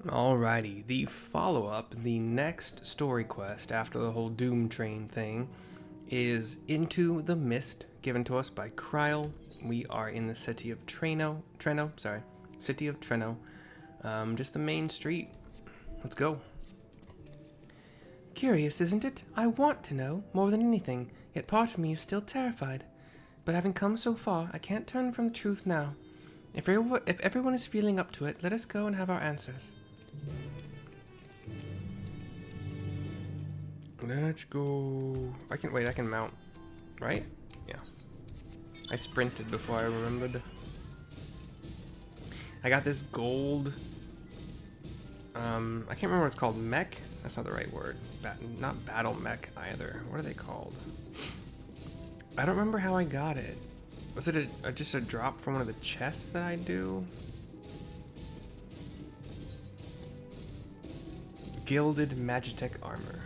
Alrighty, the follow-up, the next story quest after the whole Doom Train thing is Into the Mist, given to us by Kryl. We are in the city of Treno, city of Treno, just the main street. Let's go. Curious, isn't it? I want to know, more than anything, yet part of me is still terrified. But having come so far, I can't turn from the truth now. If everyone is feeling up to it, let us go and have our answers. Let's go. I can mount, right? Yeah. I sprinted before I remembered. I got this gold, I can't remember what it's called, mech? That's not the right word. Not battle mech either. What are they called? I don't remember how I got it. Was it just a drop from one of the chests that I do? Gilded Magitech armor.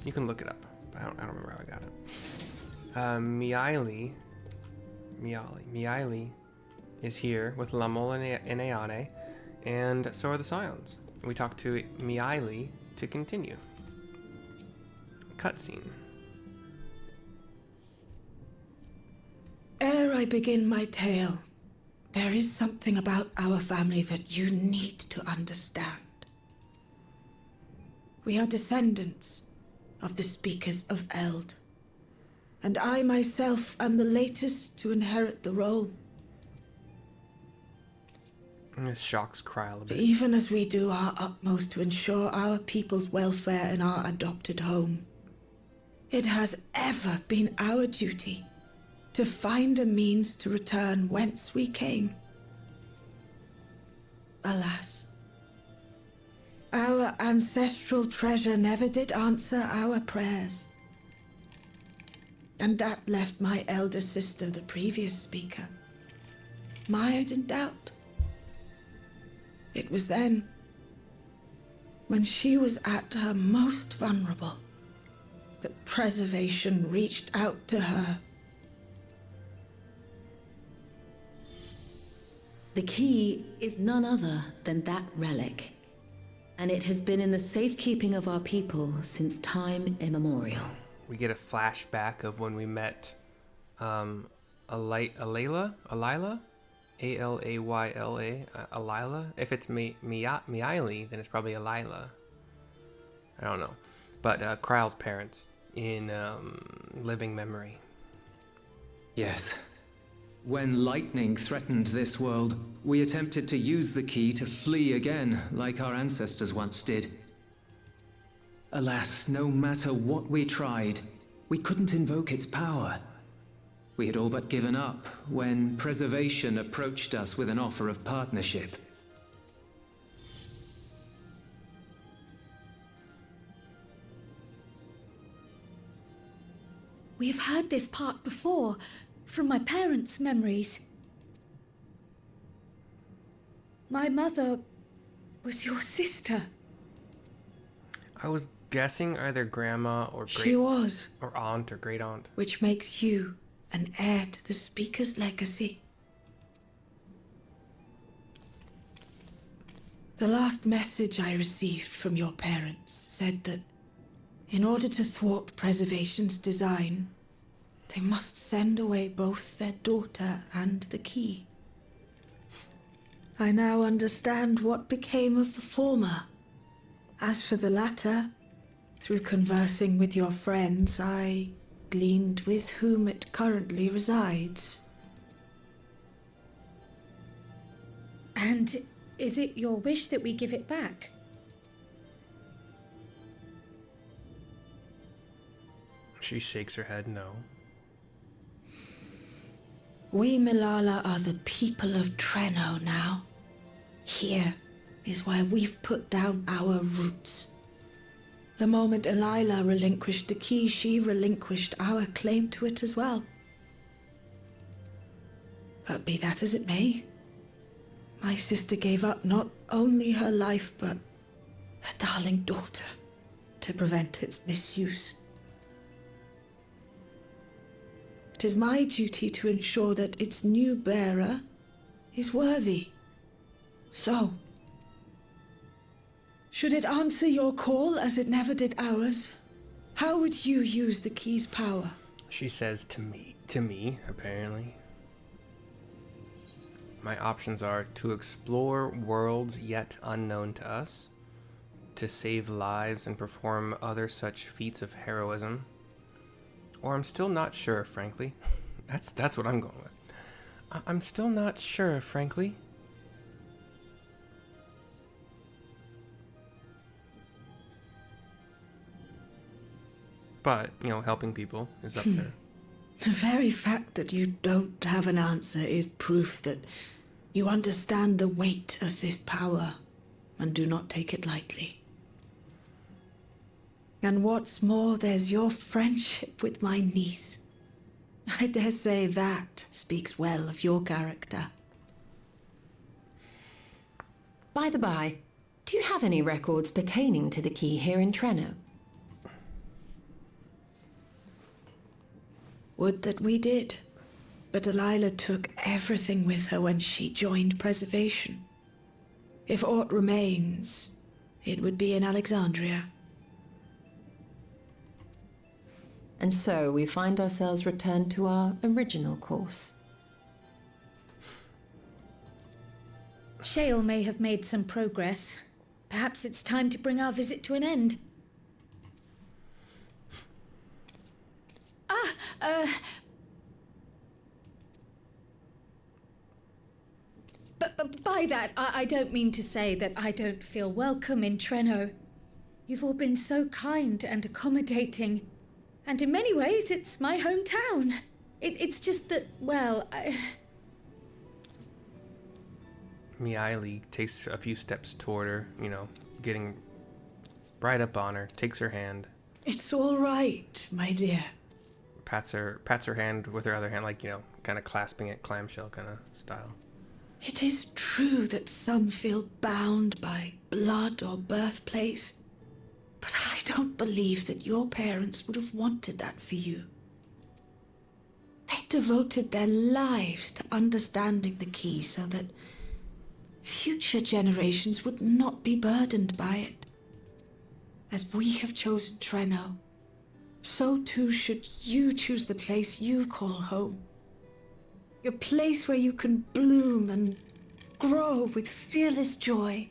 You can look it up. But I don't remember how I got it. Miayla is here with Lamol and Ayane, and so are the Scions. We talk to Miayla to continue. Cutscene. Ere I begin my tale, there is something about our family that you need to understand. We are descendants of the Speakers of Eld, and I myself am the latest to inherit the role. This shocks Kryl a bit. Even as we do our utmost to ensure our people's welfare in our adopted home, it has ever been our duty to find a means to return whence we came. Alas, our ancestral treasure never did answer our prayers. And that left my elder sister, the previous speaker, mired in doubt. It was then, when she was at her most vulnerable, that preservation reached out to her. The key is none other than that relic, and it has been in the safekeeping of our people since time immemorial. We get a flashback of when we met Alayla? A-L-A-Y-L-A, Alayla? If it's Miayla, then it's probably Alayla. I don't know. But Kryl's parents in living memory. Yes. When lightning threatened this world, we attempted to use the key to flee again, like our ancestors once did. Alas, no matter what we tried, we couldn't invoke its power. We had all but given up when Preservation approached us with an offer of partnership. We've heard this part before, from my parents' memories. My mother was your sister. I was guessing either grandma or She was. Or aunt or great aunt. Which makes you an heir to the Speaker's legacy. The last message I received from your parents said that in order to thwart Preservation's design, they must send away both their daughter and the key. I now understand what became of the former. As for the latter, through conversing with your friends, I gleaned with whom it currently resides. And is it your wish that we give it back? She shakes her head no. We Miayla are the people of Treno now. Here is where we've put down our roots. The moment Miayla relinquished the key, she relinquished our claim to it as well. But be that as it may, my sister gave up not only her life, but her darling daughter to prevent its misuse. It is my duty to ensure that its new bearer is worthy. So, Should it answer your call as it never did ours, how would you use the key's power? She says to me, apparently. My options are to explore worlds yet unknown to us, to save lives and perform other such feats of heroism, or I'm still not sure, frankly. That's what I'm going with. I'm still not sure, frankly. But, helping people is up there. The very fact that you don't have an answer is proof that you understand the weight of this power and do not take it lightly. And what's more, there's your friendship with my niece. I dare say that speaks well of your character. By the by, do you have any records pertaining to the key here in Treno? Would that we did. But Delilah took everything with her when she joined Preservation. If aught remains, it would be in Alexandria. And so we find ourselves returned to our original course. Shale may have made some progress. Perhaps it's time to bring our visit to an end. But by that, I don't mean to say that I don't feel welcome in Treno. You've all been so kind and accommodating. And in many ways, it's my hometown. It's just that, well, Miayla takes a few steps toward her, getting right up on her, takes her hand, It's all right, my dear. pats her hand with her other hand, kind of clasping it, clamshell kind of style. It is true that some feel bound by blood or birthplace, but I don't believe that your parents would have wanted that for you. They devoted their lives to understanding the key so that future generations would not be burdened by it. As we have chosen Treno, so too should you choose the place you call home. A place where you can bloom and grow with fearless joy.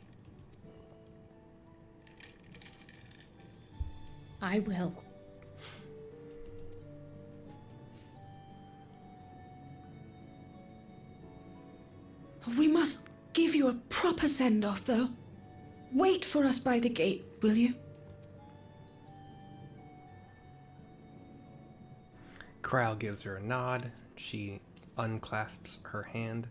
I will. We must give you a proper send-off, though. Wait for us by the gate, will you? Krile gives her a nod. She unclasps her hand.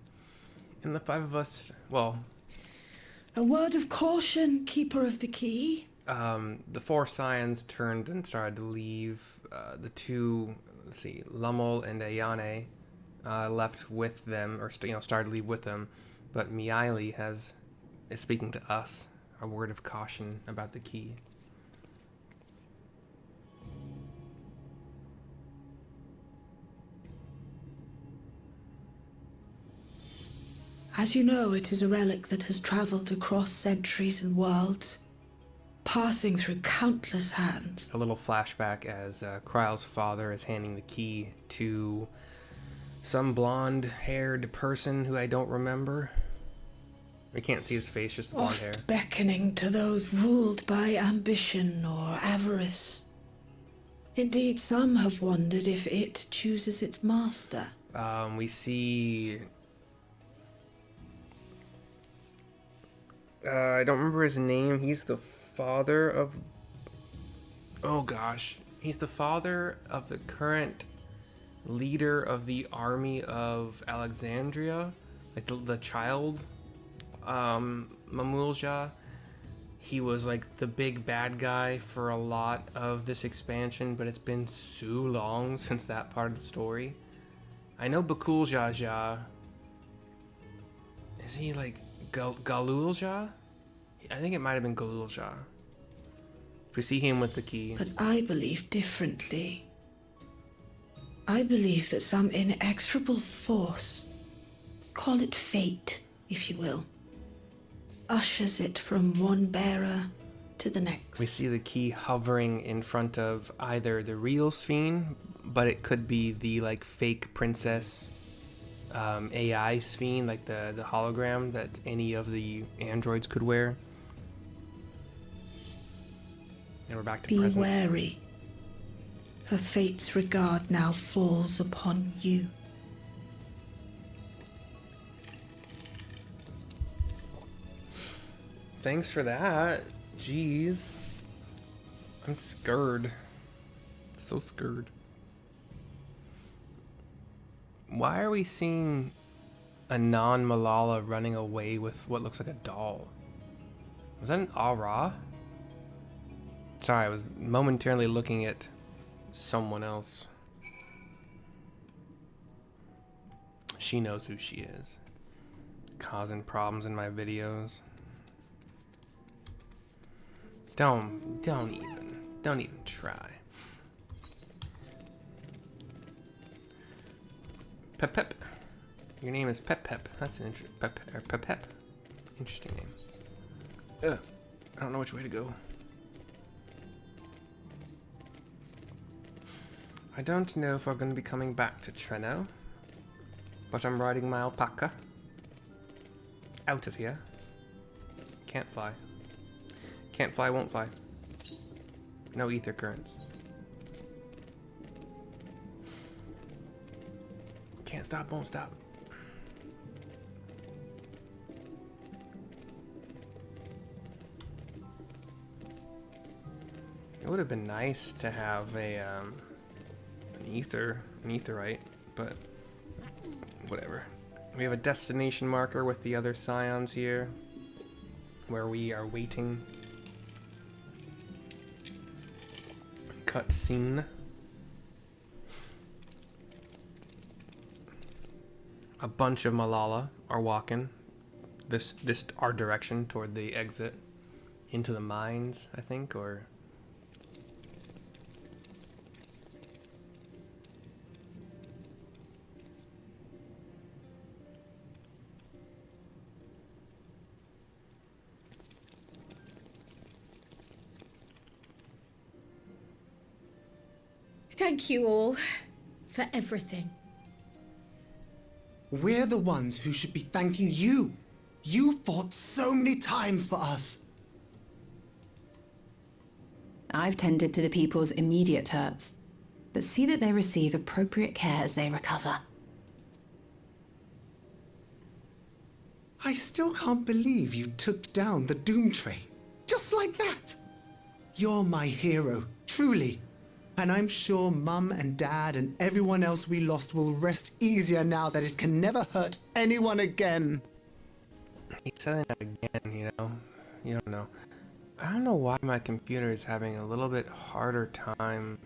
And the five of us, A word of caution, keeper of the key. the four scions turned and started to leave. The two, Lummel and Ayane left with them, or started to leave with them. But Miayla is speaking to us, a word of caution about the key. As you know, it is a relic that has traveled across centuries and worlds, passing through countless hands. A little flashback as Kryle's father is handing the key to some blonde-haired person who I don't remember. We can't see his face, just the blonde hair. Oft beckoning to those ruled by ambition or avarice. Indeed, some have wondered if it chooses its master. We see... I don't remember his name. He's the father of... Oh gosh. He's the father of the current leader of the army of Alexandria. Like the child, Mamulja. He was like the big bad guy for a lot of this expansion, but it's been so long since that part of the story. I know Bakulja. Is he like Galulja? I think it might have been Galulja. We see him with the key. But I believe differently. I believe that some inexorable force, call it fate, if you will, ushers it from one bearer to the next. We see the key hovering in front of either the real Sphene, but it could be the like fake princess AI Sphene, like the hologram that any of the androids could wear. And we're back to Be present. wary, for fate's regard now falls upon you. Thanks for that. Jeez. I'm scared. So scared. Why are we seeing a non-Malala running away with what looks like a doll? Was that an Aura? Sorry, I was momentarily looking at someone else. She knows who she is. Causing problems in my videos. Don't even try. Pep Pep. Your name is Pep Pep. That's an Pep. Interesting name. Ugh. I don't know which way to go. I don't know if we're going to be coming back to Treno, but I'm riding my alpaca out of here. Can't fly. Can't fly, won't fly. No ether currents. Can't stop, won't stop. It would have been nice to have an etherite, but whatever. We have a destination marker with the other scions here, where we are waiting. Cut scene. A bunch of Malala are walking this our direction toward the exit into the mines, I think, or Thank you all for everything. We're the ones who should be thanking you. You fought so many times for us. I've tended to the people's immediate hurts, but see that they receive appropriate care as they recover. I still can't believe you took down the Doom Train. Just like that. You're my hero, truly. And I'm sure Mum and Dad and everyone else we lost will rest easier now that it can never hurt anyone again. he's saying that again, you know? You don't know. I don't know why my computer is having a little bit harder time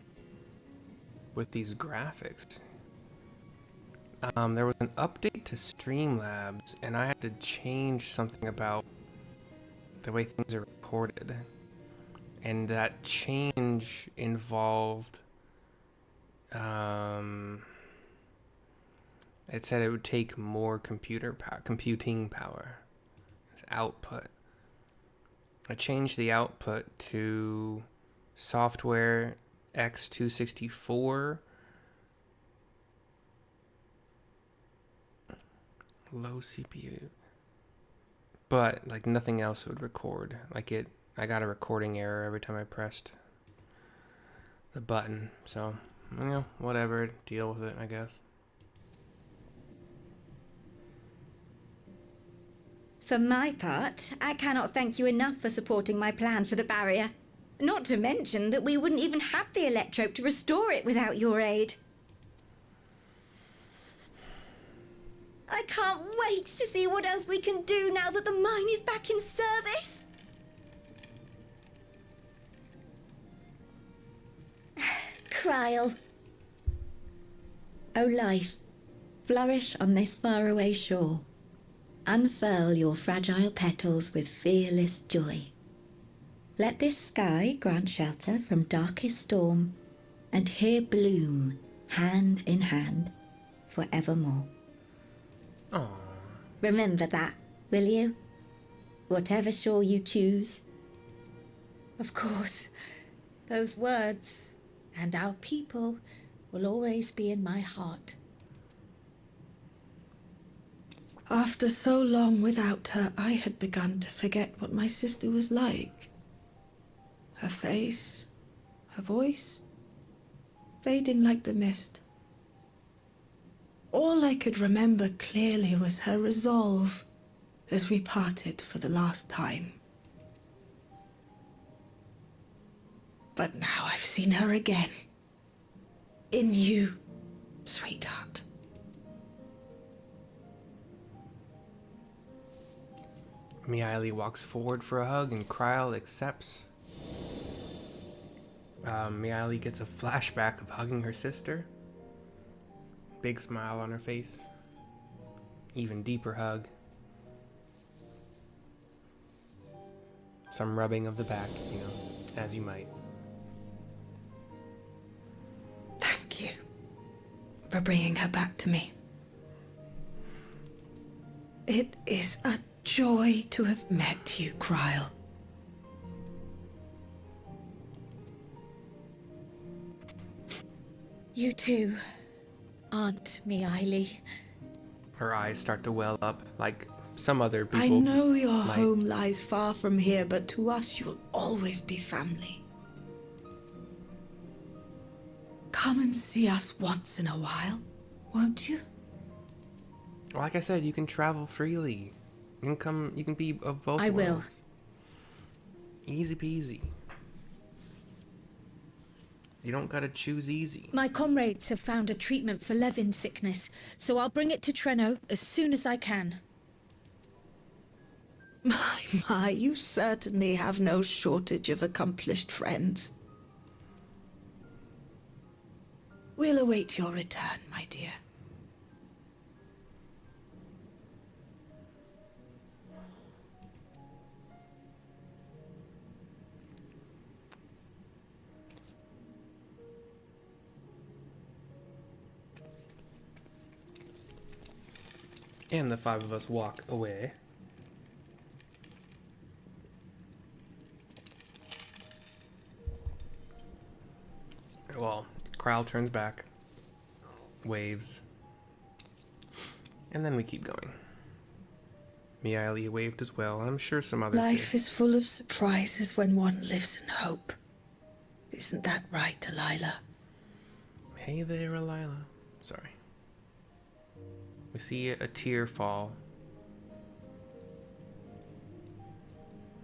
with these graphics. There was an update to Streamlabs, and I had to change something about the way things are recorded. And that change involved, it said it would take more computing power, output. I changed the output to software X264, low CPU, but like nothing else would record. Like I got a recording error every time I pressed the button. So, you know, whatever, deal with it, I guess. For my part, I cannot thank you enough for supporting my plan for the barrier. Not to mention that we wouldn't even have the electrope to restore it without your aid. I can't wait to see what else we can do now that the mine is back in service. Kryl. O life, flourish on this faraway shore. Unfurl your fragile petals with fearless joy. Let this sky grant shelter from darkest storm, and here bloom, hand in hand, forevermore. Oh, Remember that, will you? Whatever shore you choose. Of course, those words and our people will always be in my heart. After so long without her, I had begun to forget what my sister was like. Her face, her voice, fading like the mist. All I could remember clearly was her resolve as we parted for the last time. But now I've seen her again. In you, sweetheart. Miayla walks forward for a hug and Kryle accepts. Miayla gets a flashback of hugging her sister. Big smile on her face. Even deeper hug. Some rubbing of the back, as you might. Thank you for bringing her back to me. It is a joy to have met you, Kryle. You too, Aunt Miayla. Her eyes start to well up like some other people. I know your might. home lies far from here, but to us you'll always be family. Come and see us once in a while, won't you? Like I said, you can travel freely. You can be of both I will. worlds. Easy peasy. You don't gotta choose easy. My comrades have found a treatment for Levin sickness, so I'll bring it to Treno as soon as I can. My, you certainly have no shortage of accomplished friends. We'll await your return, my dear. And the five of us walk away. Well, Kryle turns back, waves, and then we keep going. Miayla waved as well, and I'm sure some others Life did. is full of surprises when one lives in hope. Isn't that right, Delilah? Hey there, Miayla. Sorry. We see a tear fall.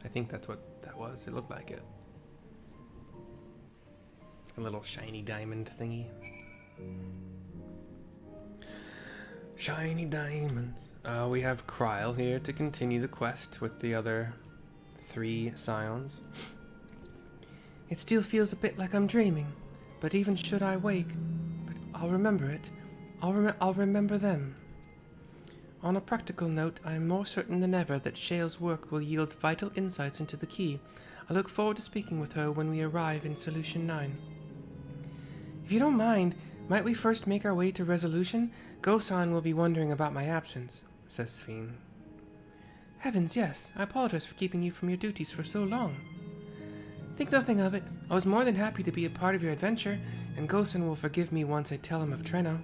I think that's what that was. It looked like it. A little shiny diamond thingy. Shiny diamonds. We have Kryle here to continue the quest with the other 3 scions. It still feels a bit like I'm dreaming, but even should I wake, I'll remember it. I'll remember them. On a practical note, I am more certain than ever that Shale's work will yield vital insights into the key. I look forward to speaking with her when we arrive in Solution 9. If you don't mind, might we first make our way to Resolution? Gosan will be wondering about my absence, says Sphene. Heavens, yes. I apologize for keeping you from your duties for so long. Think nothing of it. I was more than happy to be a part of your adventure, and Gosan will forgive me once I tell him of Treno.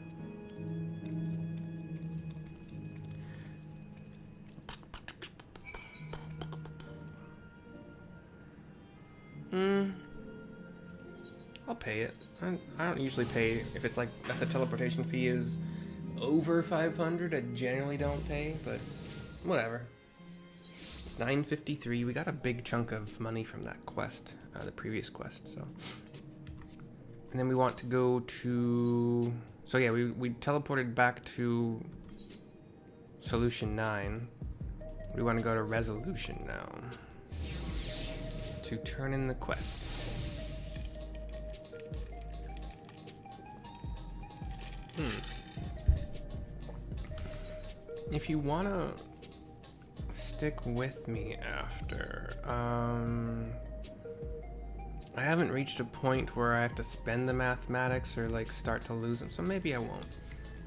I'll pay it. I don't usually pay if it's like if the teleportation fee is over 500. I generally don't pay, but whatever. It's 953. We got a big chunk of money from that quest, the previous quest. So, and then we want to go to. So yeah, we teleported back to Solution 9. We want to go to Resolution now to turn in the quest. If you wanna stick with me after, I haven't reached a point where I have to spend the mathematics or like start to lose them, so maybe I won't.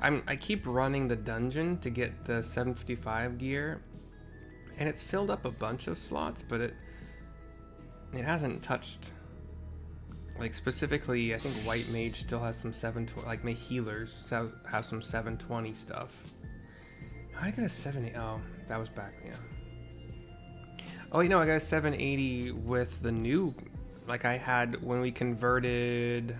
I keep running the dungeon to get the 755 gear, and it's filled up a bunch of slots, but It hasn't touched, like, specifically, I think White Mage still has some 720, like, my healers have some 720 stuff. How did I get a 780? Oh, that was back, yeah. Oh, wait, no, I got a 780 with the new, like, I had when we converted,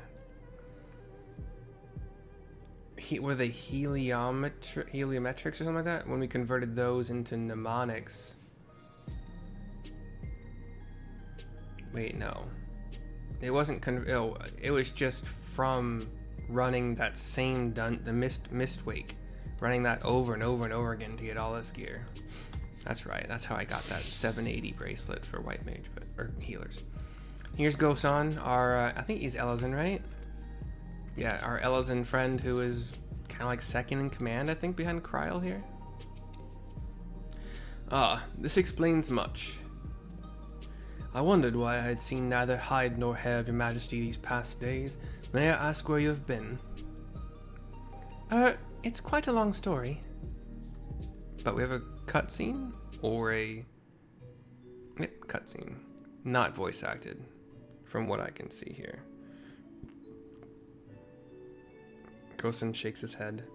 were they heliometrics or something like that? When we converted those into mnemonics. Wait, no. It wasn't, it was just from running that same the mist wake. Running that over and over and over again to get all this gear. That's right, that's how I got that 780 bracelet for White Mage, or healers. Here's Gosan, our, I think he's Elazin, right? Yeah, our Elazin friend who is kind of like second in command, I think, behind Kryl here. Ah, this explains much. I wondered why I had seen neither hide nor hair of your majesty these past days. May I ask where you have been? It's quite a long story. But we have a cutscene? Or a... Yep, cutscene. Not voice acted, from what I can see here. Gosan shakes his head.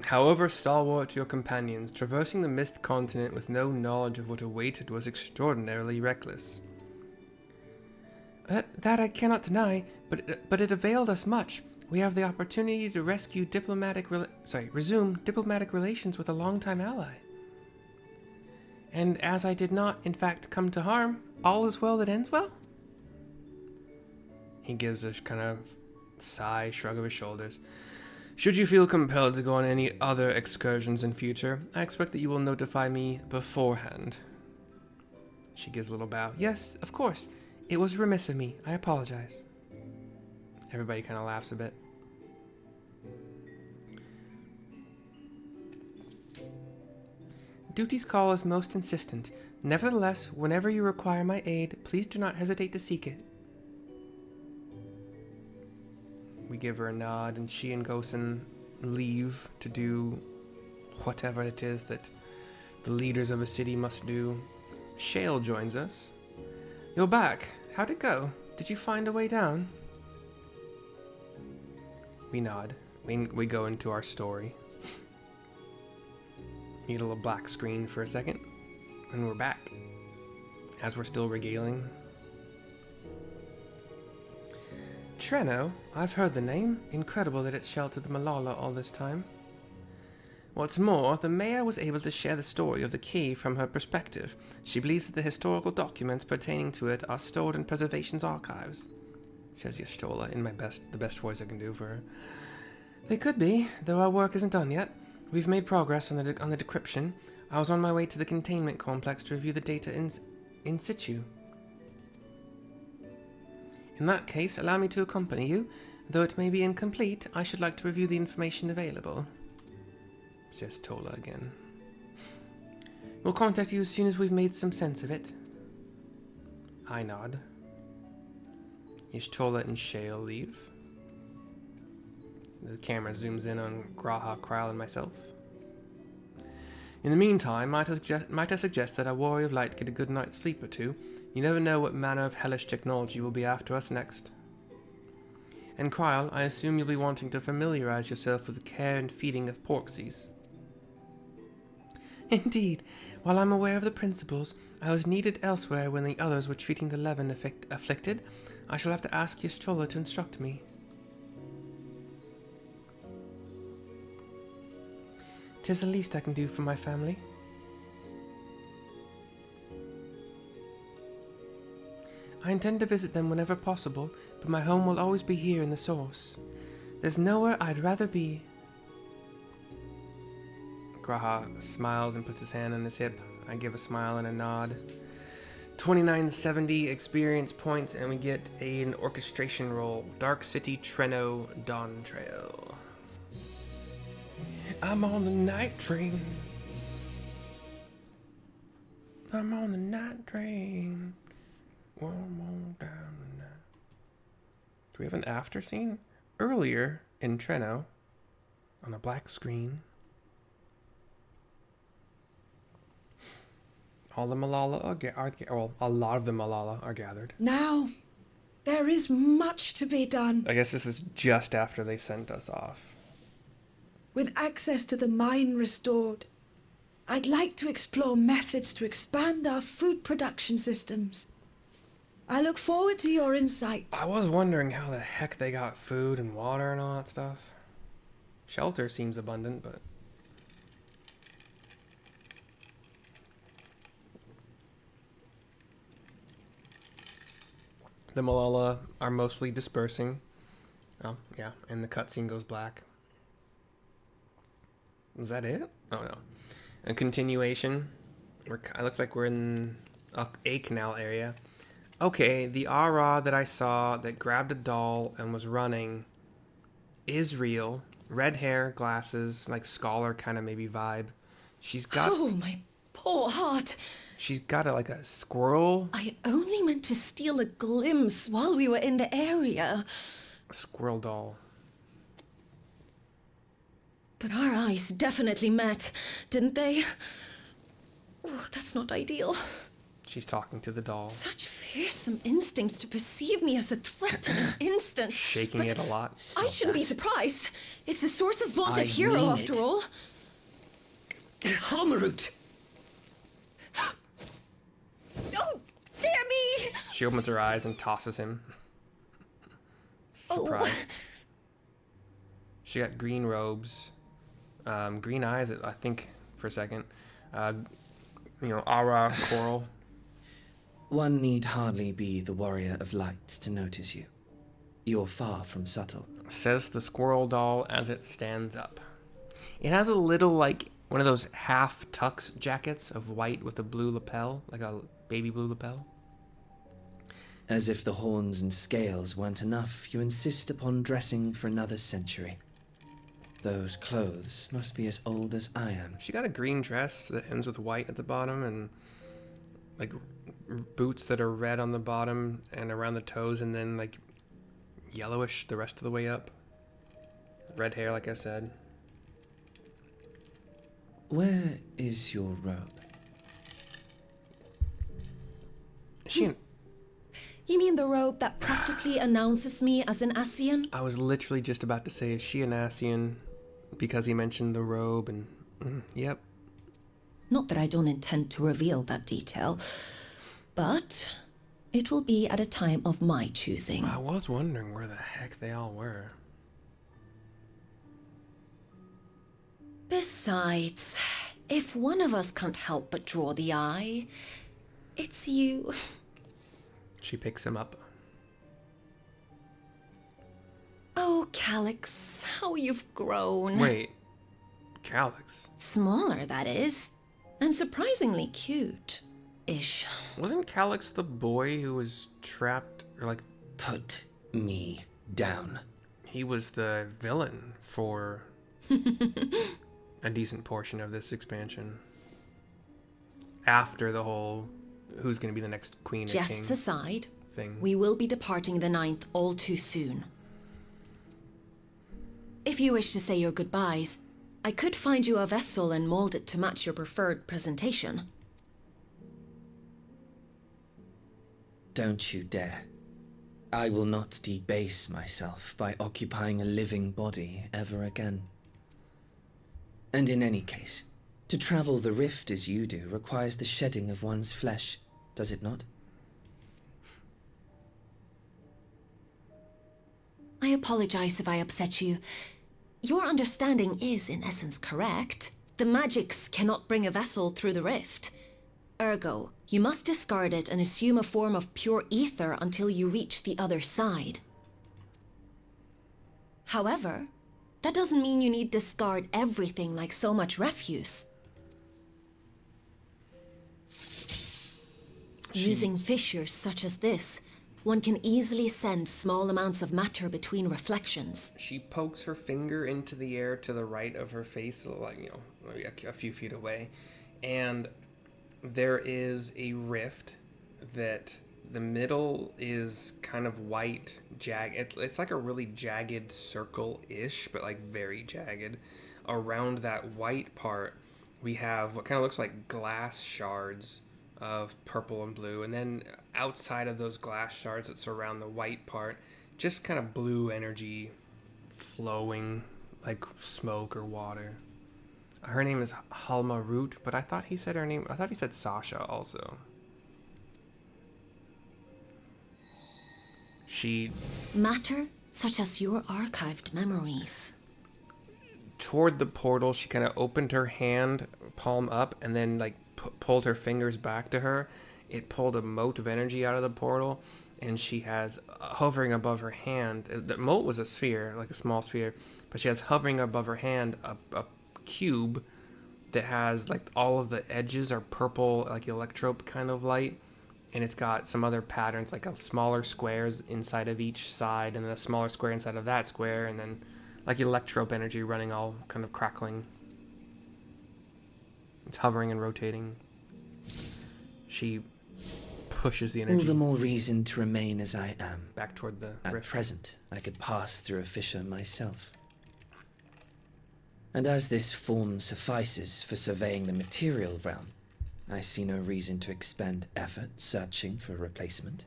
However stalwart your companions, traversing the Mist Continent with no knowledge of what awaited was extraordinarily reckless. That I cannot deny, but it availed us much. We have the opportunity to resume diplomatic relations with a longtime ally. And as I did not, in fact, come to harm, all is well that ends well? He gives a kind of sigh, shrug of his shoulders. Should you feel compelled to go on any other excursions in future, I expect that you will notify me beforehand. She gives a little bow. Yes, of course. It was remiss of me. I apologize. Everybody kind of laughs a bit. Duty's call is most insistent. Nevertheless, whenever you require my aid, please do not hesitate to seek it. We give her a nod, and she and Gosan leave to do whatever it is that the leaders of a city must do. Shale joins us. You're back. How'd it go? Did you find a way down? We nod. We go into our story. Need a little black screen for a second, and we're back. As we're still regaling. Treno, I've heard the name. Incredible that it's sheltered the Miayla all this time. What's more, the mayor was able to share the story of the key from her perspective. She believes that the historical documents pertaining to it are stored in Preservation's archives, says Y'shtola in the best voice I can do for her. They could be, though our work isn't done yet. We've made progress on the decryption. I was on my way to the containment complex to review the data in situ. In that case, allow me to accompany you. Though it may be incomplete, I should like to review the information available, says Tola again. We'll contact you as soon as we've made some sense of it. I nod. Y'shtola and Shale leave. The camera zooms in on Graha, Kryl, and myself. In the meantime, might I suggest that our Warrior of Light get a good night's sleep or two? You never know what manner of hellish technology will be after us next. And Kryl, I assume you'll be wanting to familiarize yourself with the care and feeding of porksies. Indeed. While I'm aware of the principles, I was needed elsewhere when the others were treating the Levin afflicted. I shall have to ask Y'shtola to instruct me. 'Tis the least I can do for my family. I intend to visit them whenever possible, but my home will always be here in the Source. There's nowhere I'd rather be. Graha smiles and puts his hand on his hip. I give a smile and a nod. 2970 experience points, and we get an orchestration roll. Dark City Treno Dawn Trail. I'm on the night train. I'm on the night train. One more down the night. Do we have an after scene? Earlier in Treno, on a black screen. All the Miayla well, a lot of the Miayla are gathered. Now, there is much to be done. I guess this is just after they sent us off. With access to the mine restored, I'd like to explore methods to expand our food production systems. I look forward to your insights. I was wondering how the heck they got food and water and all that stuff. Shelter seems abundant, but... The Miayla are mostly dispersing. Oh, yeah, and the cutscene goes black. Is that it? Oh, no. A continuation. It looks like we're in a canal area. Okay, the Ara that I saw that grabbed a doll and was running is real. Red hair, glasses, like scholar kind of maybe vibe. She's got... Oh, my poor heart. She's got like a squirrel. I only meant to steal a glimpse while we were in the area. A squirrel doll. But our eyes definitely met, didn't they? Oh, that's not ideal. She's talking to the doll. Such fearsome instincts to perceive me as a threat in an instant. Shaking it a lot. I shouldn't be surprised. It's the Source's vaunted I hero, mean after it. all. Homerut! Oh, dear me! She opens her eyes and tosses him. Surprised. She got green robes. Green eyes, I think, for a second. Aura, coral. One need hardly be the warrior of light to notice you. You're far from subtle. Says the squirrel doll as it stands up. It has a little, like, one of those half tux jackets of white with a blue lapel, like a baby blue lapel. As if the horns and scales weren't enough, you insist upon dressing for another century. Those clothes must be as old as I am. She got a green dress that ends with white at the bottom and, like, boots that are red on the bottom and around the toes and then, like, yellowish the rest of the way up. Red hair, like I said. Where is your robe? She... You mean the robe that practically announces me as an Asian? I was literally just about to say, is she an Asian? Because he mentioned the robe and... yep. Not that I don't intend to reveal that detail, but it will be at a time of my choosing. I was wondering where the heck they all were. Besides, if one of us can't help but draw the eye, it's you. She picks him up. Oh, Calyx, how you've grown. Wait, Calyx? Smaller, that is. And surprisingly cute-ish. Wasn't Calyx the boy who was trapped, or like... Put me down. He was the villain for a decent portion of this expansion. After the whole who's going to be the next queen or king Jests aside, thing. we will be departing the 9th all too soon. If you wish to say your goodbyes, I could find you a vessel and mold it to match your preferred presentation. Don't you dare. I will not debase myself by occupying a living body ever again. And in any case, to travel the rift as you do requires the shedding of one's flesh, does it not? I apologize if I upset you. Your understanding is, in essence, correct. The magics cannot bring a vessel through the rift. Ergo, you must discard it and assume a form of pure ether until you reach the other side. However, that doesn't mean you need discard everything like so much refuse. Using fissures such as this, one can easily send small amounts of matter between reflections. She pokes her finger into the air to the right of her face, like, maybe a few feet away, and there is a rift that the middle is kind of white, jagged. It's like a really jagged circle-ish, but like very jagged. Around that white part, we have what kind of looks like glass shards of purple and blue, and then outside of those glass shards that surround the white part, just kind of blue energy flowing like smoke or water. Her name is Halma Root, but I thought he said her name. I thought he said Sasha also. She Matter such as your archived memories. toward the portal. She kind of opened her hand, palm up, and then like pulled her fingers back to her. It pulled a mote of energy out of the portal, and she has hovering above her hand. The mote was a sphere, like a small sphere, but she has hovering above her hand a cube that has like all of the edges are purple, like electrope kind of light, and it's got some other patterns like a smaller squares inside of each side, and then a smaller square inside of that square, and then like electrope energy running all kind of crackling. It's hovering and rotating. She pushes the energy All the more reason to remain as I am. back toward the At rift. present, I could pass through a fissure myself. And as this form suffices for surveying the material realm, I see no reason to expend effort searching for a replacement.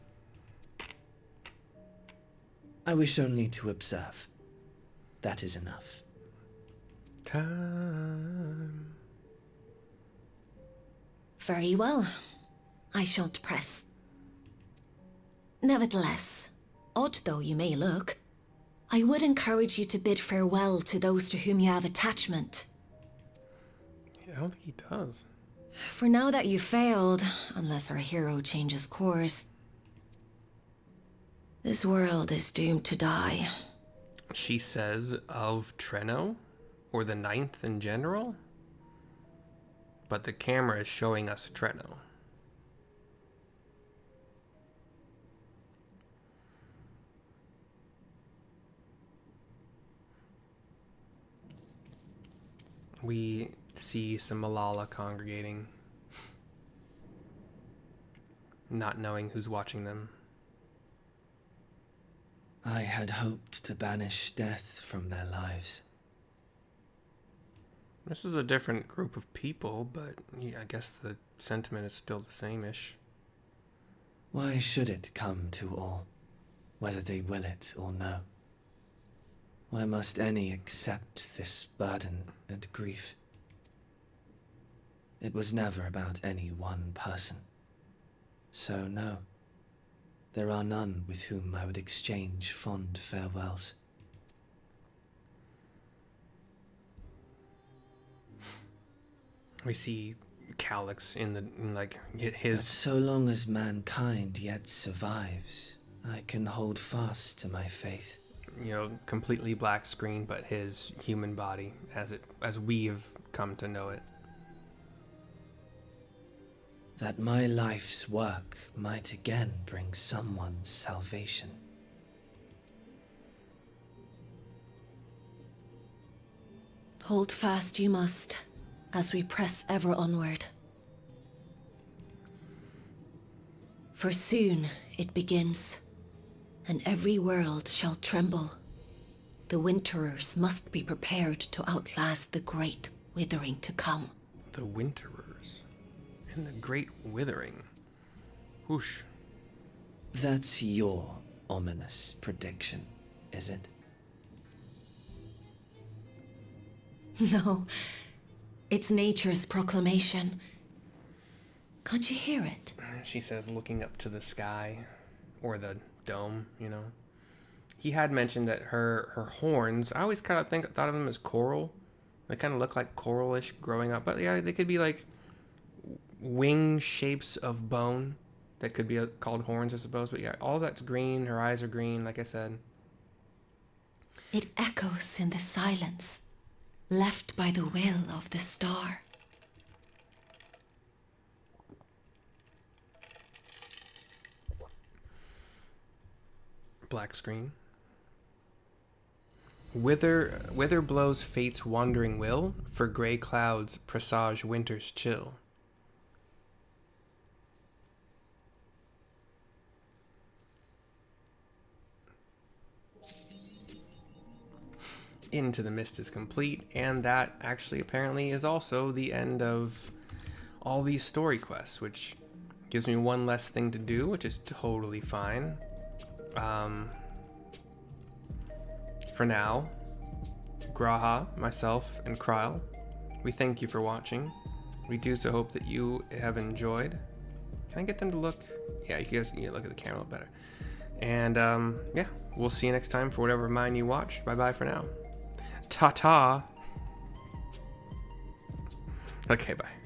I wish only to observe. That is enough. Time. Very well. I shan't press. Nevertheless, odd though you may look, I would encourage you to bid farewell to those to whom you have attachment. Yeah, I don't think he does. For now that you failed, unless our hero changes course, this world is doomed to die. She says of Treno, or the Ninth in general, but the camera is showing us Treno. We see some Miayla congregating, not knowing who's watching them. I had hoped to banish death from their lives. This is a different group of people, but yeah, I guess the sentiment is still the same-ish. Why should it come to all, whether they will it or no? Why must any accept this burden and grief? It was never about any one person. So no, there are none with whom I would exchange fond farewells. We see Calyx in like But his. so long as mankind yet survives, I can hold fast to my faith. Completely black screen, but his human body as we have come to know it. That my life's work might again bring someone's salvation. Hold fast you must, as we press ever onward. For soon it begins, and every world shall tremble. The Winterers must be prepared to outlast the great withering to come. The Winterers and the Great Withering. Whoosh. That's your ominous prediction, is it? No, it's nature's proclamation. Can't you hear it? She says, looking up to the sky, or the dome, He had mentioned that her horns, I always kind of thought of them as coral. They kind of look like coralish growing up, but yeah, they could be like wing shapes of bone that could be called horns, I suppose. But yeah, all that's green. Her eyes are green, like I said. It echoes in the silence, left by the will of the star. Black screen. Whither blows fate's wandering will, for gray clouds presage winter's chill. Into the Mist is complete, and that actually apparently is also the end of all these story quests, which Gives me one less thing to do, which is totally fine. For now, Graha, myself, and Kryle, we thank you for watching. We do so hope that you have enjoyed. Can I get them to look? Yeah, you guys can look at the camera a little better. And yeah, we'll see you next time for whatever mine you watch. Bye-bye for now. Ta-ta. Okay, bye.